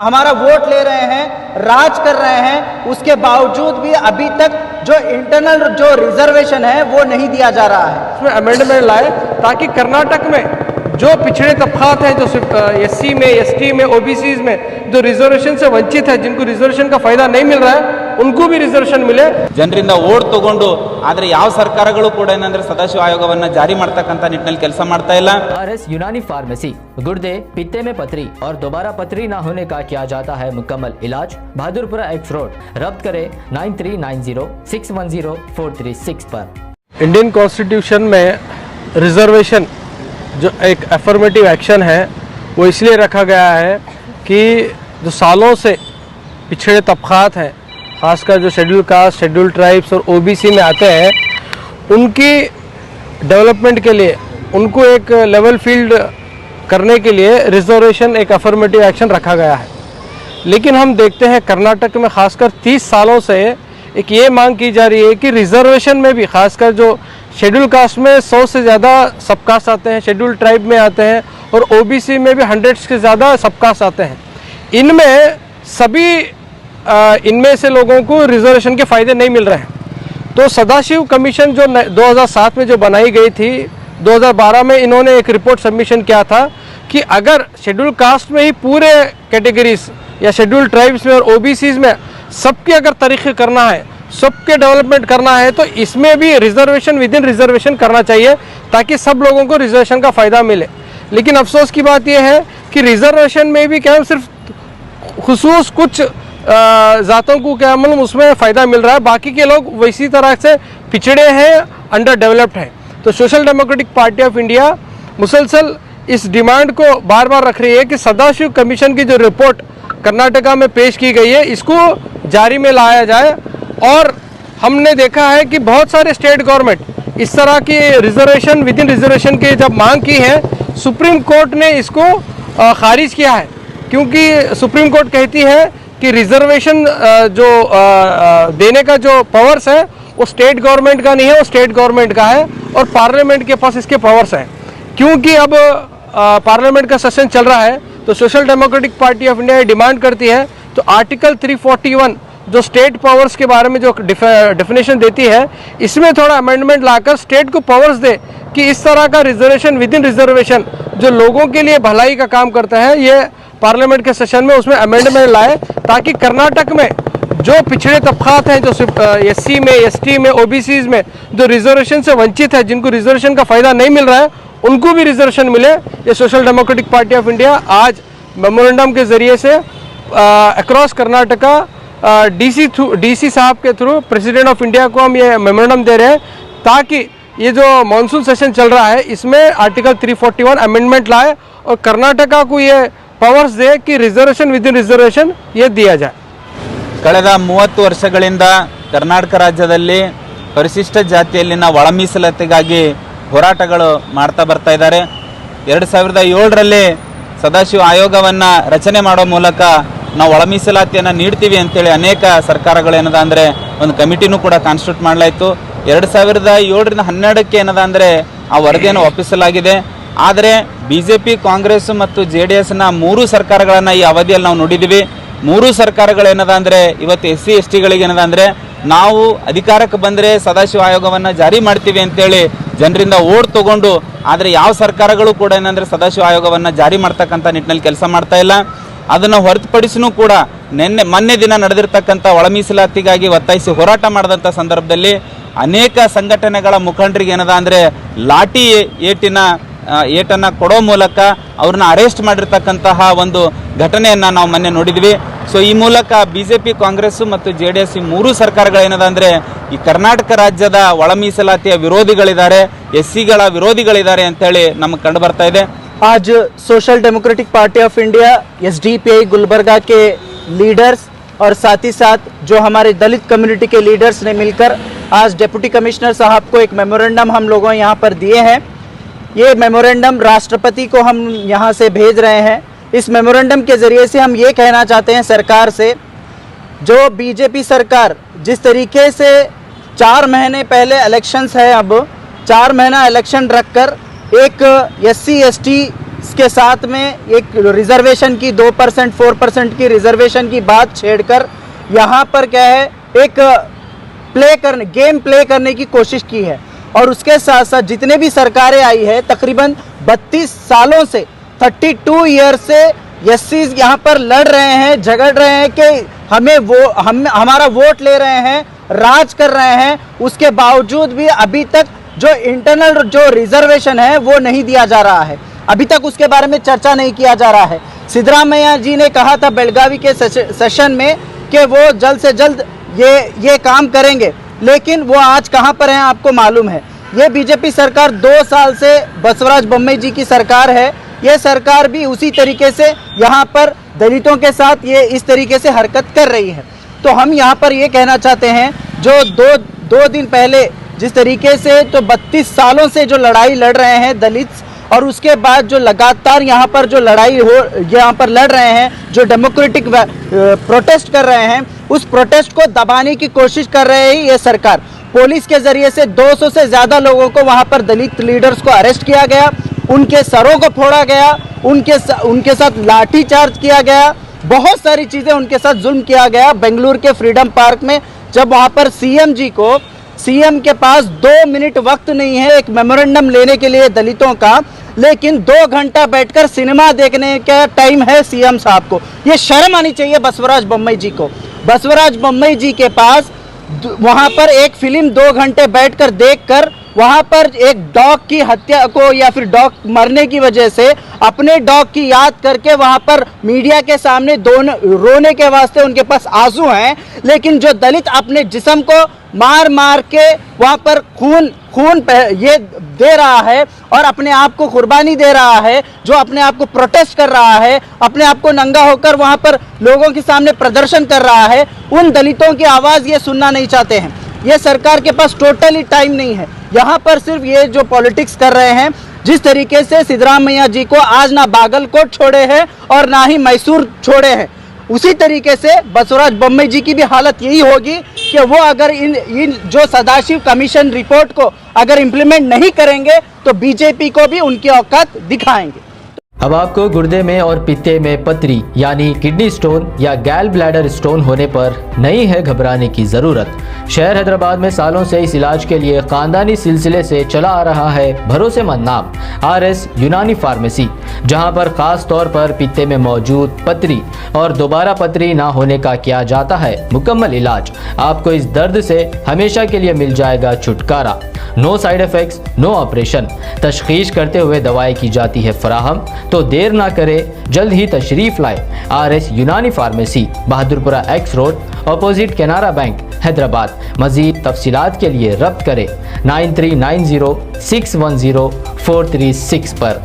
हमारा वोट ले रहे हैं, राज कर रहे हैं, उसके बावजूद भी अभी तक जो इंटरनल जो रिजर्वेशन है वो नहीं दिया जा रहा है। उसमें अमेंडमेंट लाए ताकि कर्नाटक में जो पिछड़े तबकात हैं, जो एससी में, एसटी में, ओबीसी में जो रिजर्वेशन से वंचित है, जिनको रिजर्वेशन का फायदा नहीं मिल रहा है, उनको भी रिजर्वेशन मिले। ಜನರಿಂದ ಓಟ್ ತಗೊಂಡು ಆದರೆ ಯಾವ ಸರ್ಕಾರಗಳು ಕೂಡ ಏನಂದ್ರೆ ಸದಾಶಿವ ಆಯೋಗವನ್ನ ಜಾರಿ ಮಾಡ್ತಕ್ಕಂತ ನಿಟ್ಟಿನಲ್ಲಿ ಕೆಲಸ ಮಾಡ್ತಾ ಇಲ್ಲ। RS यूनानी फार्मेसी गुर्दे पित्ते में पथरी और दोबारा पथरी न होने का किया जाता है मुकम्मल इलाज। Bahadurpura x road. रब्त करें 9390610436 पर। इंडियन कॉन्स्टिट्यूशन में रिजर्वेशन जो एक अफर्मेटिव एक्शन है वो इसलिए रखा गया है कि जो सालों से पिछड़े तबकात हैं, खासकर जो शेड्यूल कास्ट, शेड्यूल ट्राइब्स और ओबीसी में आते हैं, उनकी डेवलपमेंट के लिए, उनको एक लेवल फील्ड करने के लिए रिजर्वेशन एक अफर्मेटिव एक्शन रखा गया है। लेकिन हम देखते हैं कर्नाटक में खासकर 30 सालों से एक ये मांग की जा रही है कि रिजर्वेशन में भी खासकर जो शेड्यूल कास्ट में 100 से ज़्यादा सब कास्ट आते हैं, शेड्यूल ट्राइब में आते हैं और ओबीसी में भी 100 से ज़्यादा सब कास्ट आते हैं। इनमें सभी इनमें से लोगों को रिजर्वेशन के फ़ायदे नहीं मिल रहे हैं। तो सदाशिव कमीशन जो 2007 में जो बनाई गई थी, 2012 में इन्होंने एक रिपोर्ट सबमिशन किया था कि अगर शेड्यूल कास्ट में ही पूरे कैटेगरीज या शेड्यूल ट्राइब्स में और ओबीसीज में सबके अगर तरीक़े करना है, सबके डेवलपमेंट करना है, तो इसमें भी रिजर्वेशन विद इन रिजर्वेशन करना चाहिए ताकि सब लोगों को रिजर्वेशन का फ़ायदा मिले। लेकिन अफसोस की बात यह है कि रिजर्वेशन में भी क्या सिर्फ खुसूस कुछ ज़ातों को क्या मतलब उसमें फ़ायदा मिल रहा है, बाकी के लोग वैसी तरह से पिछड़े हैं, अंडर डेवलप्ड हैं। तो social democratic party of India मुसलसल इस डिमांड को बार बार रख रही है कि सदाशिव कमीशन की जो रिपोर्ट कर्नाटका में पेश की गई है, इसको जारी में लाया जाए। और हमने देखा है कि बहुत सारे स्टेट गवर्नमेंट इस तरह की रिजर्वेशन विद इन रिजर्वेशन की जब मांग की है, सुप्रीम कोर्ट ने इसको खारिज किया है, क्योंकि सुप्रीम कोर्ट कहती है कि रिजर्वेशन जो देने का जो पावर्स है वो स्टेट गवर्नमेंट का नहीं है, वो स्टेट गवर्नमेंट का है और पार्लियामेंट के पास इसके पावर्स हैं। क्योंकि अब पार्लियामेंट का सेशन चल रहा है, तो social democratic party of India demand करती है तो आर्टिकल 341 जो स्टेट पावर्स के बारे में जो डेफिनेशन देती है, इसमें थोड़ा अमेंडमेंट लाकर स्टेट को पावर्स दे कि इस तरह का रिजर्वेशन विद इन रिजर्वेशन जो लोगों के लिए भलाई का काम करता है, ये पार्लियामेंट के सेशन में उसमें अमेंडमेंट लाए ताकि कर्नाटक में जो पिछड़े तबकात हैं, जो एससी में, एसटी में, ओबीसीज में जो रिजर्वेशन से वंचित है, जिनको रिजर्वेशन का फ़ायदा नहीं मिल रहा है, उनको भी रिजर्वेशन मिले। ये social democratic party of India आज मेमोरेंडम के ज़रिए से अक्रॉस कर्नाटका डीसी साहब के थ्रू प्रेसिडेंट ऑफ इंडिया को हम ये मेमोरेंडम दे रहे हैं ताकि ये जो मानसून सेशन चल रहा है इसमें आर्टिकल 341 अमेंडमेंट लाए और कर्नाटका को ये powers they Ki reservation with in reservation ये दिया जाए। ಕಳೆದ 30 ವರ್ಷಗಳಿಂದ ಕರ್ನಾಟಕ ರಾಜ್ಯದಲ್ಲಿ ಪರಿಶಿಷ್ಟ ಜಾತಿಯಲ್ಲಿನ ಒಳ ಮೀಸಲಾತಿಗಾಗಿ ಹೋರಾಟಗಳು ಮಾಡ್ತಾ ಬರ್ತಾ ಇದ್ದಾರೆ। 2007ರಲ್ಲಿ ಸದಾಶಿವ ಆಯೋಗವನ್ನು ರಚನೆ ಮಾಡೋ ಮೂಲಕ ನಾವು ಒಳ ಮೀಸಲಾತಿಯನ್ನು ನೀಡ್ತೀವಿ ಅಂತೇಳಿ ಅನೇಕ ಸರ್ಕಾರಗಳು ಏನದ ಅಂದರೆ ಒಂದು ಕಮಿಟಿನೂ ಕೂಡ ಕಾನ್ಸ್ಟಿಟ್ಯೂಟ್ ಮಾಡಲಾಯಿತು। 2007ರಿಂದ 12ಕ್ಕೆ ಏನದ ಅಂದರೆ ಆ ವರದಿಯನ್ನು ಒಪ್ಪಿಸಲಾಗಿದೆ। ಆದರೆ ಬಿಜೆಪಿ, ಕಾಂಗ್ರೆಸ್ ಮತ್ತು JDSನ 3 ಸರ್ಕಾರಗಳನ್ನು ಈ ಅವಧಿಯಲ್ಲಿ ನಾವು ನೋಡಿದ್ದೀವಿ। 3 ಸರ್ಕಾರಗಳೇನದ ಅಂದರೆ ಇವತ್ತು SC STಗಳಿಗೆ ಏನದ ಅಂದರೆ ನಾವು ಅಧಿಕಾರಕ್ಕೆ ಬಂದರೆ ಸದಾಶಿವ ಆಯೋಗವನ್ನು ಜಾರಿ ಮಾಡ್ತೀವಿ ಅಂತೇಳಿ ಜನರಿಂದ ಓಟ್ ತಗೊಂಡು, ಆದರೆ ಯಾವ ಸರ್ಕಾರಗಳು ಕೂಡ ಏನಂದರೆ ಸದಾಶಿವ ಆಯೋಗವನ್ನು ಜಾರಿ ಮಾಡ್ತಕ್ಕಂಥ ನಿಟ್ಟಿನಲ್ಲಿ ಕೆಲಸ ಮಾಡ್ತಾ ಇಲ್ಲ। ಅದನ್ನು ಹೊರತುಪಡಿಸಿನೂ ಕೂಡ ಮೊನ್ನೆ ದಿನ ನಡೆದಿರ್ತಕ್ಕಂಥ ಒಳ ಮೀಸಲಾತಿಗಾಗಿ ಒತ್ತಾಯಿಸಿ ಹೋರಾಟ ಮಾಡಿದಂಥ ಸಂದರ್ಭದಲ್ಲಿ ಅನೇಕ ಸಂಘಟನೆಗಳ ಮುಖಂಡರಿಗೆ ಏನದ ಅಂದರೆ ಲಾಠಿ ಏಟನ್ನು ಕೊಡೋ ಮೂಲಕ ಅವ್ರನ್ನ ಅರೆಸ್ಟ್ ಮಾಡಿರ್ತಕ್ಕಂತಹ ಒಂದು ಘಟನೆಯನ್ನು ನಾವು ಮೊನ್ನೆ ನೋಡಿದ್ವಿ। ಸೊ ಈ ಮೂಲಕ ಬಿಜೆಪಿ, ಕಾಂಗ್ರೆಸ್ ಮತ್ತು JDS ಈ 3 ಸರ್ಕಾರಗಳೇನದ ಅಂದರೆ ಈ ಕರ್ನಾಟಕ ರಾಜ್ಯದ ಒಳ ಮೀಸಲಾತಿಯ ವಿರೋಧಿಗಳಿದ್ದಾರೆ, SCಗಳ ವಿರೋಧಿಗಳಿದ್ದಾರೆ ಅಂತೇಳಿ ನಮಗೆ ಕಂಡು ಬರ್ತಾ ಇದೆ। आज social democratic party of India SDPI Gulbarga के लीडर्स और साथ ही साथ जो हमारे दलित कम्युनिटी के लीडर्स ने मिलकर आज डिप्टी कमिश्नर साहब को एक मेमोरेंडम हम लोगों यहाँ पर दिए हैं। ये मेमोरेंडम राष्ट्रपति को हम यहाँ से भेज रहे हैं। इस मेमोरेंडम के ज़रिए से हम ये कहना चाहते हैं सरकार से, जो बीजेपी सरकार जिस तरीके से 4 महीने पहले इलेक्शंस है, अब 4 महीना इलेक्शन रखकर एक SC ST के साथ में एक रिजर्वेशन की 2% 4% की रिजर्वेशन की बात छेड़कर यहाँ पर क्या है एक गेम प्ले करने की कोशिश की है। और उसके साथ साथ जितने भी सरकारें आई है तकरीबन 32 सालों से 32 ईयर से एससीज यहाँ पर लड़ रहे हैं, झगड़ रहे हैं कि हमारा वोट ले रहे हैं, राज कर रहे हैं। उसके बावजूद भी अभी तक जो इंटरनल जो रिजर्वेशन है वो नहीं दिया जा रहा है, अभी तक उसके बारे में चर्चा नहीं किया जा रहा है। सिद्धरामैया जी ने कहा था बेलगावी के सेशन में कि वो जल्द से जल्द ये काम करेंगे, लेकिन वो आज कहाँ पर हैं आपको मालूम है। ये बीजेपी सरकार 2 साल से बसवराज बोम्मई जी की सरकार है। ये सरकार भी उसी तरीके से यहाँ पर दलितों के साथ ये इस तरीके से हरकत कर रही है। तो हम यहाँ पर ये कहना चाहते हैं जो दो दिन पहले जिस तरीके से तो 32 सालों से जो लड़ाई लड़ रहे हैं दलित, और उसके बाद जो लगातार यहाँ पर जो लड़ाई यहाँ पर लड़ रहे हैं, जो डेमोक्रेटिक प्रोटेस्ट कर रहे हैं, उस प्रोटेस्ट को दबाने की कोशिश कर रहे हैं ये सरकार। पुलिस के जरिए से 200 से ज़्यादा लोगों को वहाँ पर दलित लीडर्स को अरेस्ट किया गया, उनके सरों को फोड़ा गया, उनके साथ लाठी चार्ज किया गया, बहुत सारी चीज़ें उनके साथ जुल्म किया गया। बेंगलुरु के फ्रीडम पार्क में जब वहाँ पर सीएम के पास 2 मिनट वक्त नहीं है एक मेमोरेंडम लेने के लिए दलितों का, लेकिन 2 घंटा बैठकर सिनेमा देखने का टाइम है सीएम साहब को। ये शर्म आनी चाहिए बसवराज बोम्मई जी को। बसवराज बोम्मई जी के पास वहाँ पर एक फिल्म 2 घंटे बैठकर देखकर वहाँ पर एक डॉग की हत्या को या फिर डॉग मरने की वजह से अपने डॉग की याद करके वहाँ पर मीडिया के सामने रोने के वास्ते उनके पास आंसू हैं, लेकिन जो दलित अपने जिस्म को मार के वहाँ पर खून ये दे रहा है और अपने आप को कुर्बानी दे रहा है, जो अपने आप को प्रोटेस्ट कर रहा है, अपने आप को नंगा होकर वहाँ पर लोगों के सामने प्रदर्शन कर रहा है, उन दलितों की आवाज़ ये सुनना नहीं चाहते हैं। ये सरकार के पास टोटली टाइम नहीं है। यहाँ पर सिर्फ ये जो पॉलिटिक्स कर रहे हैं, जिस तरीके से सिद्धरामैया जी को आज ना बागलकोट छोड़े हैं और ना ही मैसूर छोड़े हैं, उसी तरीके से बसवराज बोम्मई जी की भी हालत यही होगी कि वो अगर इन जो सदाशिव कमीशन रिपोर्ट को अगर इम्प्लीमेंट नहीं करेंगे तो बीजेपी को भी उनकी औकात दिखाएंगे। अब आपको गुर्दे में और पित्ते में पथरी यानी किडनी स्टोन या गैल ब्लैडर स्टोन होने पर नहीं है घबराने की ज़रूरत। शहर हैदराबाद में सालों से इस इलाज के लिए खानदानी सिलसिले से चला आ रहा है भरोसेमंद नाम RS यूनानी फार्मेसी, जहां पर खास तौर पर पित्ते में मौजूद पथरी और दोबारा पथरी ना होने का किया जाता है मुकम्मल इलाज। आपको इस दर्द से हमेशा के लिए मिल जाएगा छुटकारा। No side effects, no operation, तशखीस करते हुए दवाएं की जाती है फराहम। तो देर ना करे, जल्द ही तशरीफ लाए RS Unani pharmacy, Bahadurpura X Road, opposite Canara Bank, Hyderabad. मजीद तफसीलात के लिए रब्त करें 9390 610 436 पर।